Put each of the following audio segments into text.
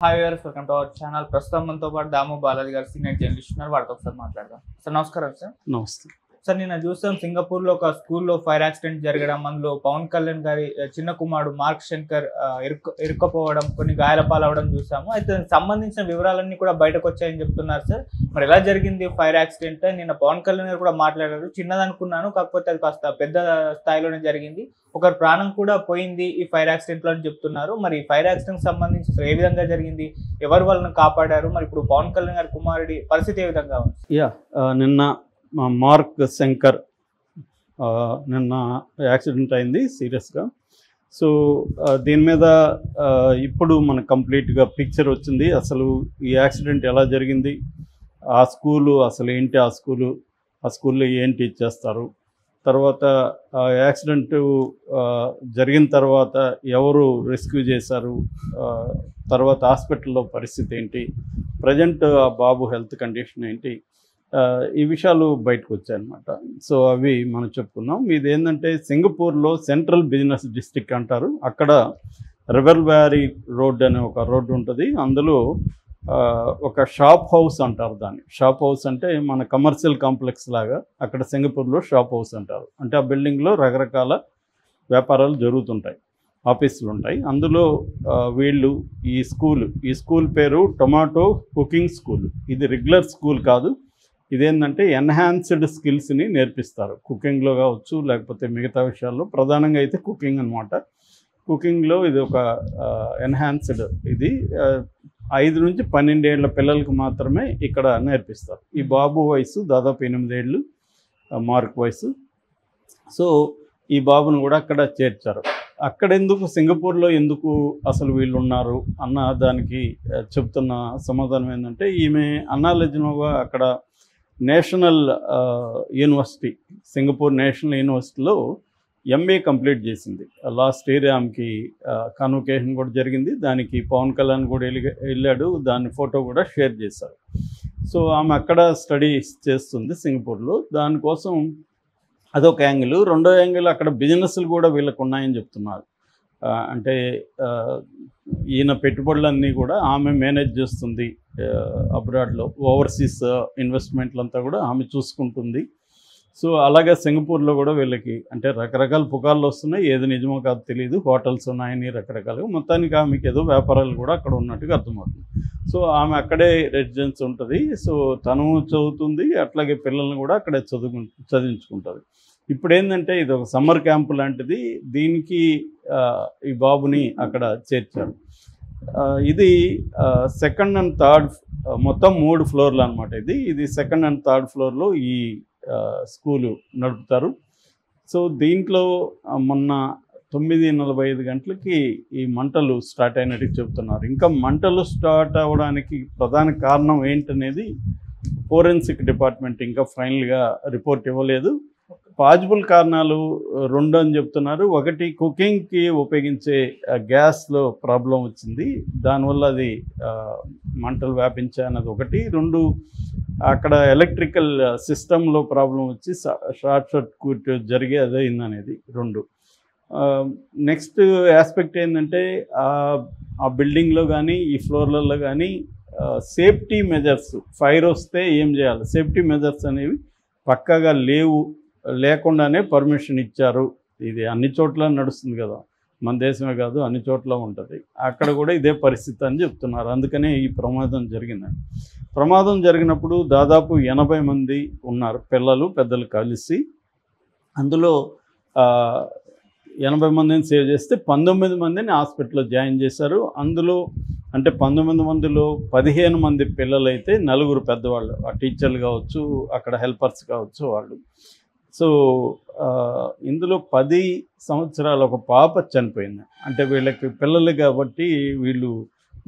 Hi viewers, welcome to our channel. ప్రస్తుతం మనతో పాటు దాము బాలాజీ గారు సీనియర్ జర్నలిస్ట్ ఉన్నారు. వారితో ఒకసారి మాట్లాడదాం. సార్ నమస్కారం. నమస్తే. సార్ నిన్న చూస్తాం సింగపూర్లో ఒక స్కూల్లో ఫైర్ యాక్సిడెంట్ జరగడం, అందులో పవన్ కళ్యాణ్ గారి చిన్న కుమారుడు మార్క్ శంకర్ ఇరుక్కపోవడం, కొన్ని గాయాల పాలవడం చూసాము. అయితే దానికి సంబంధించిన వివరాలన్నీ కూడా బయటకు వచ్చాయని చెప్తున్నారు సార్. మరి ఎలా జరిగింది ఫైర్ యాక్సిడెంట్? నిన్న పవన్ కళ్యాణ్ గారు కూడా మాట్లాడారు. చిన్నదనుకున్నాను, కాకపోతే అది కాస్త పెద్ద స్థాయిలోనే జరిగింది, ఒకరి ప్రాణం కూడా పోయింది ఈ ఫైర్ యాక్సిడెంట్ లో అని చెప్తున్నారు. మరి ఫైర్ యాక్సిడెంట్ సంబంధించి ఏ విధంగా జరిగింది, ఎవరు వాళ్ళని కాపాడారు, మరి ఇప్పుడు పవన్ కళ్యాణ్ గారి కుమారుడి పరిస్థితి ఏ విధంగా ఉంది? నిన్న మార్క్ శంకర్ నిన్న యాక్సిడెంట్ అయింది సీరియస్గా. సో దీని మీద ఇప్పుడు మనకు కంప్లీట్గా పిక్చర్ వచ్చింది. అసలు ఈ యాక్సిడెంట్ ఎలా జరిగింది, ఆ స్కూలు అసలు ఏంటి, ఆ స్కూల్లో ఏంటి చేస్తారు, తర్వాత యాక్సిడెంట్ జరిగిన తర్వాత ఎవరు రెస్క్యూ చేశారు, తర్వాత హాస్పిటల్లో పరిస్థితి ఏంటి, ప్రజెంట్ ఆ బాబు హెల్త్ కండిషన్ ఏంటి, ఈ విషయాలు బయటకు వచ్చాయన్నమాట. సో అవి మనం చెప్పుకుందాం. ఇది ఏంటంటే సింగపూర్లో సెంట్రల్ బిజినెస్ డిస్ట్రిక్ట్ అంటారు. అక్కడ రివర్ వ్యాలీ రోడ్ అనే ఒక రోడ్డు ఉంటుంది. అందులో ఒక షాప్ హౌస్ అంటారు దాన్ని. షాప్ హౌస్ అంటే మన కమర్షియల్ కాంప్లెక్స్ లాగా అక్కడ సింగపూర్లో షాప్ హౌస్ అంటారు. అంటే ఆ బిల్డింగ్లో రకరకాల వ్యాపారాలు జరుగుతుంటాయి, ఆఫీసులు ఉంటాయి. అందులో వీళ్ళు ఈ స్కూల్ పేరు టొమాటో కుకింగ్ స్కూల్. ఇది రెగ్యులర్ స్కూల్ కాదు. ఇదేంటంటే ఎన్హాన్స్డ్ స్కిల్స్ని నేర్పిస్తారు, కుకింగ్లో కావచ్చు లేకపోతే మిగతా విషయాల్లో. ప్రధానంగా అయితే కుకింగ్ అనమాట. కుకింగ్లో ఇది ఒక ఎన్హాన్స్డ్, ఇది 5 నుంచి 12 ఏళ్ల పిల్లలకు మాత్రమే ఇక్కడ నేర్పిస్తారు. ఈ బాబు వయసు దాదాపు 8 ఏళ్ళు, మార్క్ వయసు. సో ఈ బాబును కూడా అక్కడ చేర్చారు. అక్కడ ఎందుకు, సింగపూర్లో ఎందుకు అసలు వీళ్ళు ఉన్నారు అన్న దానికి చెప్తున్న సమాధానం ఏంటంటే, ఈమె అన్నా లెజినోవా అక్కడ నేషనల్ యూనివర్సిటీ, సింగపూర్ నేషనల్ యూనివర్సిటీలో ఎంఏ కంప్లీట్ చేసింది. లాస్ట్ ఇయర్ ఆమెకి కాన్వకేషన్ కూడా జరిగింది. దానికి పవన్ కళ్యాణ్ కూడా వెళ్ళాడు, దాని ఫోటో కూడా షేర్ చేశారు. సో ఆమె అక్కడ స్టడీస్ చేస్తుంది సింగపూర్లో. దానికోసం అదొక యాంగిల్. రెండో యాంగిల్, అక్కడ బిజినెస్లు కూడా వీళ్ళకు ఉన్నాయని చెప్తున్నారు. అంటే ఈయన పెట్టుబడులన్నీ కూడా ఆమె మేనేజ్ చేస్తుంది. అబ్రాడ్లో ఓవర్సీస్ ఇన్వెస్ట్మెంట్లంతా కూడా ఆమె చూసుకుంటుంది. సో అలాగే సింగపూర్లో కూడా వీళ్ళకి అంటే రకరకాల పుకార్లు వస్తున్నాయి, ఏది నిజమో కాదు తెలియదు. హోటల్స్ ఉన్నాయని రకరకాలుగా, మొత్తానికి ఆమెకి ఏదో వ్యాపారాలు కూడా అక్కడ ఉన్నట్టుగా అర్థమవుతుంది. సో ఆమె అక్కడే రెసిడెన్స్ ఉంటుంది. సో తను చదువుతుంది, అట్లాగే పిల్లల్ని కూడా అక్కడే చదివించుకుంటుంది. ఇప్పుడు ఏంటంటే ఇది ఒక సమ్మర్ క్యాంప్ లాంటిది. దీనికి ఈ బాబుని అక్కడ చేర్చారు. ఇది సెకండ్ అండ్ థర్డ్, మొత్తం 3 ఫ్లోర్లు అనమాట. ఇది సెకండ్ అండ్ థర్డ్ ఫ్లోర్లో ఈ స్కూలు నడుపుతారు. సో దీంట్లో మొన్న 9:45 గంటలకి ఈ మంటలు స్టార్ట్ అయినట్టు చెబుతున్నారు. ఇంకా మంటలు స్టార్ట్ అవ్వడానికి ప్రధాన కారణం ఏంటనేది ఫోరెన్సిక్ డిపార్ట్మెంట్ ఇంకా ఫైనల్గా రిపోర్ట్ ఇవ్వలేదు. పాజిబుల్ కారణాలు 2 అని చెప్తున్నారు. ఒకటి, కుకింగ్కి ఉపయోగించే గ్యాస్లో ప్రాబ్లం వచ్చింది, దానివల్ల అది మంటలు వ్యాపించాయి అన్నది ఒకటి. 2, అక్కడ ఎలక్ట్రికల్ సిస్టంలో ప్రాబ్లం వచ్చి షార్ట్ సర్క్యూట్ జరిగి అదే అయిందనేది 2. నెక్స్ట్ ఆస్పెక్ట్ ఏంటంటే ఆ బిల్డింగ్లో కానీ ఈ ఫ్లోర్లలో కానీ సేఫ్టీ మెజర్స్, ఫైర్ వస్తే ఏం చేయాలి, సేఫ్టీ మెజర్స్ అనేవి పక్కాగా లేకుండానే పర్మిషన్ ఇచ్చారు. ఇది అన్ని చోట్ల నడుస్తుంది కదా, మన దేశమే కాదు అన్ని చోట్ల ఉంటుంది. అక్కడ కూడా ఇదే పరిస్థితి అని చెప్తున్నారు. అందుకనే ఈ ప్రమాదం జరిగిందని. ప్రమాదం జరిగినప్పుడు దాదాపు 80 మంది ఉన్నారు, పిల్లలు పెద్దలు కలిసి. అందులో 80 మందిని సేవ్ చేస్తే 19 మందిని హాస్పిటల్లో జాయిన్ చేశారు. అందులో అంటే 19 మందిలో 15 మంది పిల్లలు అయితే 4 పెద్దవాళ్ళు, ఆ టీచర్లు కావచ్చు, అక్కడ హెల్పర్స్ కావచ్చు వాళ్ళు. సో ఇందులో 10 సంవత్సరాల ఒక పాప చనిపోయింది. అంటే వీళ్ళకి పిల్లలు కాబట్టి వీళ్ళు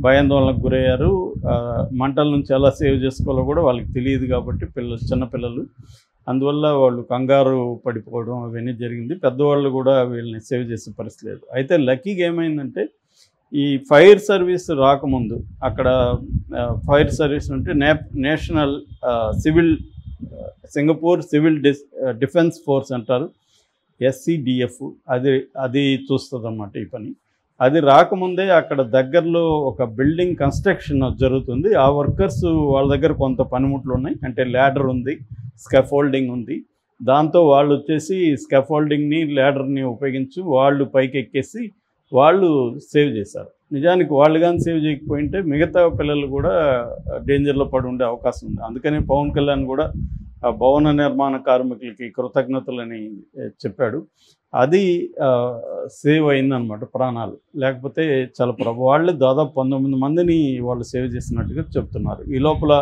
భయాందోళనకు గురయ్యారు. మంటల నుంచి ఎలా సేవ్ చేసుకోవాలో కూడా వాళ్ళకి తెలియదు కాబట్టి చిన్నపిల్లలు, అందువల్ల వాళ్ళు కంగారు పడిపోవడం అవన్నీ జరిగింది. పెద్దవాళ్ళు కూడా వీళ్ళని సేవ్ చేసే పరిస్థితి లేదు. అయితే లక్కీగా ఏమైందంటే, ఈ ఫైర్ సర్వీస్ రాకముందు అక్కడ ఫైర్ సర్వీస్ అంటే national Singapore civil defence force అంటారు, SCDF, అది చూస్తుంది అన్నమాట ఈ పని. అది రాకముందే అక్కడ దగ్గరలో ఒక బిల్డింగ్ కన్స్ట్రక్షన్ జరుగుతుంది. ఆ వర్కర్స్ వాళ్ళ దగ్గర కొంత పనిముట్లు ఉన్నాయి, అంటే ల్యాడర్ ఉంది, స్కాఫోల్డింగ్ ఉంది. దాంతో వాళ్ళు వచ్చేసి స్కాఫోల్డింగ్ని ల్యాడర్ని ఉపయోగించి వాళ్ళు పైకి ఎక్కేసి వాళ్ళు సేవ్ చేశారు. నిజానికి వాళ్ళు కానీ సేవ్ చేయకపోయింటే మిగతా పిల్లలు కూడా డేంజర్లో పడి ఉండే అవకాశం ఉంది. అందుకనే పవన్ కళ్యాణ్ కూడా ఆ భవన నిర్మాణ కార్మికులకి కృతజ్ఞతలని చెప్పాడు. అది సేవ్ అయిందనమాట ప్రాణాలు. లేకపోతే చాలా వాళ్ళు దాదాపు 19 మందిని వాళ్ళు సేవ్ చేసినట్టుగా చెప్తున్నారు. ఈ లోపల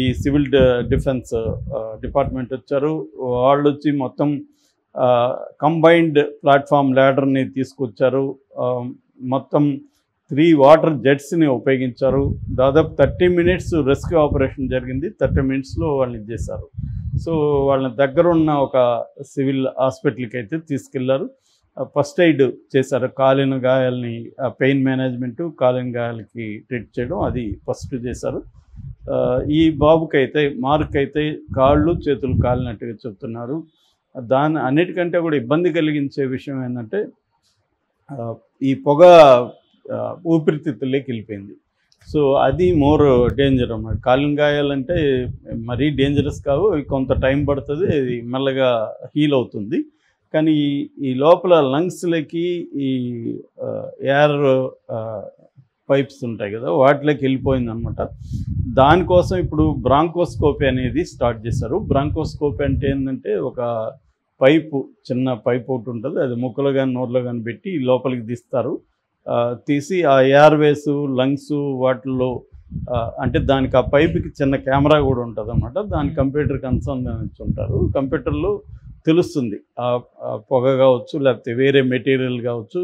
ఈ సివిల్ డిఫెన్స్ డిపార్ట్మెంట్ వచ్చారు. వాళ్ళు వచ్చి మొత్తం కంబైన్డ్ ప్లాట్ఫామ్ ల్యాడర్ని తీసుకొచ్చారు. మొత్తం 3 వాటర్ జెట్స్ని ఉపయోగించారు. దాదాపు 30 మినిట్స్ రెస్క్యూ ఆపరేషన్ జరిగింది. 30 మినిట్స్లో వాళ్ళు ఇచ్చేశారు. సో వాళ్ళని దగ్గరున్న ఒక సివిల్ హాస్పిటల్కి అయితే తీసుకెళ్లారు. ఫస్ట్ ఎయిడ్ చేశారు. కాలిన గాయాలని పెయిన్ మేనేజ్మెంటు, కాలిన గాయాలకి ట్రీట్ చేయడం అది ఫస్ట్ చేశారు. ఈ బాబుకైతే మార్క్ అయితే కాళ్ళు చేతులు కాలినట్టుగా చెప్తున్నారు. దాని అన్నిటికంటే కూడా ఇబ్బంది కలిగించే విషయం ఏంటంటే ఈ పొగ ఊపిరితిత్తుల్లోకి వెళ్ళిపోయింది. సో అది మోర్ డేంజర్ అన్నమాట. కాలిన గాయాలంటే మరీ డేంజరస్ కావు, కొంత టైం పడుతుంది, అది మెల్లగా హీల్ అవుతుంది. కానీ ఈ లోపల లంగ్స్లకి ఈ ఎయిర్ పైప్స్ ఉంటాయి కదా, వాటిలోకి వెళ్ళిపోయింది అనమాట. దానికోసం ఇప్పుడు బ్రాంకోస్కోపీ అనేది స్టార్ట్ చేశారు. బ్రాంకోస్కోపీ అంటే ఏంటంటే ఒక పైపు, చిన్న పైప్ ఒకటి ఉంటుంది, అది ముక్కలో కానీ నోట్లో కానీ పెట్టి లోపలికి తీస్తారు. తీసి ఆ ఎయిర్వేస్ లంగ్స్ వాటిల్లో అంటే దానికి ఆ పైపుకి చిన్న కెమెరా కూడా ఉంటుంది అన్నమాట. దాని కంప్యూటర్కి అనుసంధానించుంటారు. కంప్యూటర్లో తెలుస్తుంది ఆ పొగ కావచ్చు, లేకపోతే వేరే మెటీరియల్ కావచ్చు,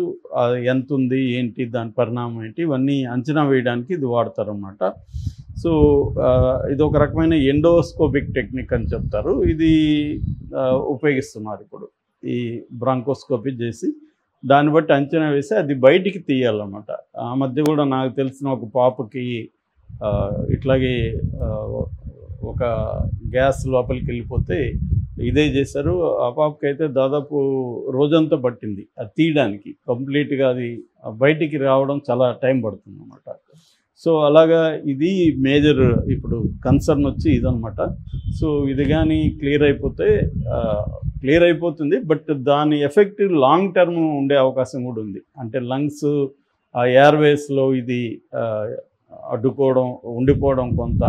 ఎంత ఉంది ఏంటి, దాని పరిణామం ఏంటి, ఇవన్నీ అంచనా వేయడానికి ఇది వాడతారన్నమాట. సో ఇది ఒక రకమైన ఎండోస్కోపిక్ టెక్నిక్ అని చెప్తారు. ఇది ఉపయోగిస్తున్నారు ఇప్పుడు ఈ బ్రాంకోస్కోపీ చేసి. దాన్ని బట్టి అంచనా వేసి అది బయటికి తీయాలన్నమాట. ఆ మధ్య కూడా నాకు తెలిసిన ఒక పాపకి ఇట్లాగే ఒక గ్యాస్ లోపలికి వెళ్ళిపోతే ఇదే చేశారు. ఆ పాపకి అయితే దాదాపు రోజంతా పట్టింది అది తీయడానికి. కంప్లీట్గా అది బయటికి రావడం చాలా టైం పడుతుంది అన్నమాట. సో అలాగా ఇది మేజర్ ఇప్పుడు కన్సర్న్ వచ్చి ఇదనమాట. సో ఇది కానీ క్లియర్ అయిపోతుంది. బట్ దాని ఎఫెక్ట్ లాంగ్ టర్మ్ ఉండే అవకాశం కూడా ఉంది. అంటే లంగ్స్ ఆ ఎయిర్వేస్లో ఇది ఉండిపోవడం కొంత,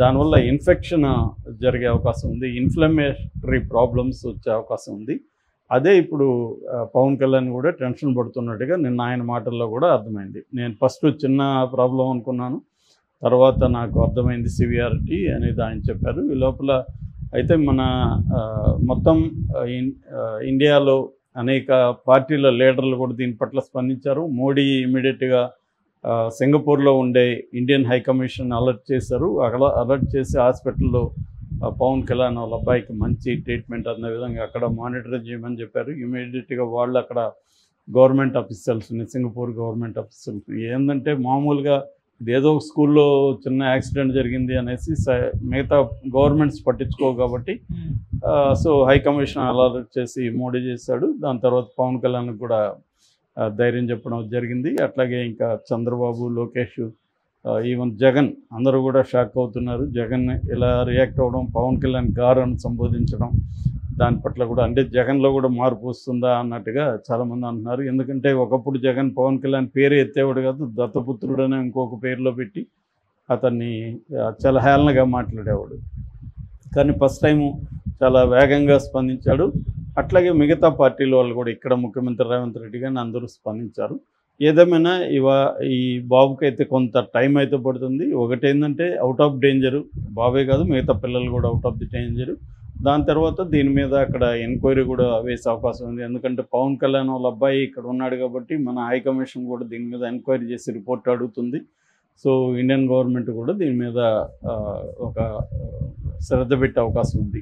దానివల్ల ఇన్ఫెక్షన్ జరిగే అవకాశం ఉంది, ఇన్ఫ్లమేటరీ ప్రాబ్లమ్స్ వచ్చే అవకాశం ఉంది. అదే ఇప్పుడు పవన్ కళ్యాణ్ కూడా టెన్షన్ పడుతున్నట్టుగా నిన్న ఆయన మాటల్లో కూడా అర్థమైంది. నేను ఫస్ట్ చిన్న ప్రాబ్లం అనుకున్నాను, తర్వాత నాకు అర్థమైంది సివియారిటీ అనేది ఆయన చెప్పారు. ఈ లోపల అయితే మన మొత్తం ఇండియాలో అనేక పార్టీల లీడర్లు కూడా దీని పట్ల స్పందించారు. మోడీ ఇమీడియట్గా సింగపూర్లో ఉండే ఇండియన్ హై కమిషన్ అలర్ట్ చేశారు. అక్కడ అలర్ట్ చేసి హాస్పిటల్లో పవన్ కళ్యాణ్ వాళ్ళ అబ్బాయికి మంచి ట్రీట్మెంట్ అన్న విధంగా అక్కడ మానిటర్ చేయమని చెప్పారు. ఇమీడియట్గా వాళ్ళు అక్కడ గవర్నమెంట్ ఆఫీసర్స్ని, సింగపూర్ గవర్నమెంట్ ఆఫీసర్స్ని ఏంటంటే మామూలుగా ఇదేదో స్కూల్లో చిన్న యాక్సిడెంట్ జరిగింది అనేసి మిగతా గవర్నమెంట్స్ పట్టించుకో కాబట్టి సో హై కమిషన్ అలర్ట్ చేసి మోడీ చేశాడు. దాని తర్వాత పవన్ కళ్యాణ్కి కూడా ధైర్యం చెప్పడం జరిగింది. అట్లాగే ఇంకా చంద్రబాబు, లోకేష్, ఈవెన్ జగన్ అందరూ కూడా షాక్ అవుతున్నారు. జగన్ ఇలా రియాక్ట్ అవ్వడం, పవన్ కళ్యాణ్ గారు అని సంబోధించడం, దాని పట్ల కూడా అంటే జగన్లో కూడా మార్పు వస్తుందా అన్నట్టుగా చాలామంది అంటున్నారు. ఎందుకంటే ఒకప్పుడు జగన్ పవన్ కళ్యాణ్ పేరు ఎత్తేవాడు కాదు, దత్తపుత్రుడనే ఇంకొక పేరులో పెట్టి అతన్ని చాలా హేళనగా మాట్లాడేవాడు. కానీ ఫస్ట్ టైము చాలా వేగంగా స్పందించాడు. అట్లాగే మిగతా పార్టీల వాళ్ళు కూడా ఇక్కడ ముఖ్యమంత్రి రేవంత్ రెడ్డి గారిని అందరూ స్పందించారు. ఏదేమైనా ఈ బాబుకి అయితే కొంత టైం అయితే పడుతుంది. ఒకటేంటంటే అవుట్ ఆఫ్ డేంజరు, బాబే కాదు మిగతా పిల్లలు కూడా అవుట్ ఆఫ్ ది డేంజరు. దాని తర్వాత దీని మీద అక్కడ ఎంక్వైరీ కూడా వేసే అవకాశం ఉంది. ఎందుకంటే పవన్ కళ్యాణ్ వాళ్ళ అబ్బాయి ఇక్కడ ఉన్నాడు కాబట్టి మన హై కమిషన్ కూడా దీని మీద ఎంక్వైరీ చేసి రిపోర్ట్ అడుగుతుంది. సో ఇండియన్ గవర్నమెంట్ కూడా దీని మీద ఒక శ్రద్ధ పెట్టే అవకాశం ఉంది,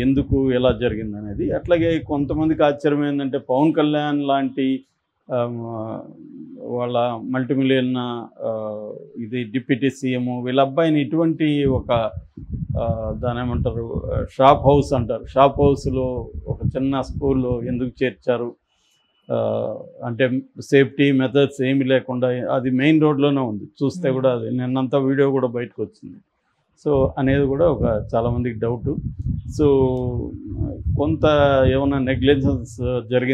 ఎందుకు ఎలా జరిగింది అనేది. అట్లాగే కొంతమందికి ఆశ్చర్యం ఏంటంటే పవన్ కళ్యాణ్ లాంటి వాళ్ళ మల్టీమిలియన్ ఇది డిప్యూటీ సీఎం వీళ్ళ అబ్బాయిని ఇటువంటి ఒక దాని ఏమంటారు షాప్ హౌస్ అంటారు, షాప్ హౌస్లో ఒక చిన్న స్కూల్లో ఎందుకు చేర్చారు, అంటే సేఫ్టీ మెథడ్స్ ఏమీ లేకుండా అది మెయిన్ రోడ్లోనే ఉంది, చూస్తే కూడా అది నిన్నంతా వీడియో కూడా బయటకు వచ్చింది. సో అనేది కూడా ఒక చాలామందికి డౌటు. సో కొంత ఏమైనా నెగ్లిజెన్స్ జరిగింది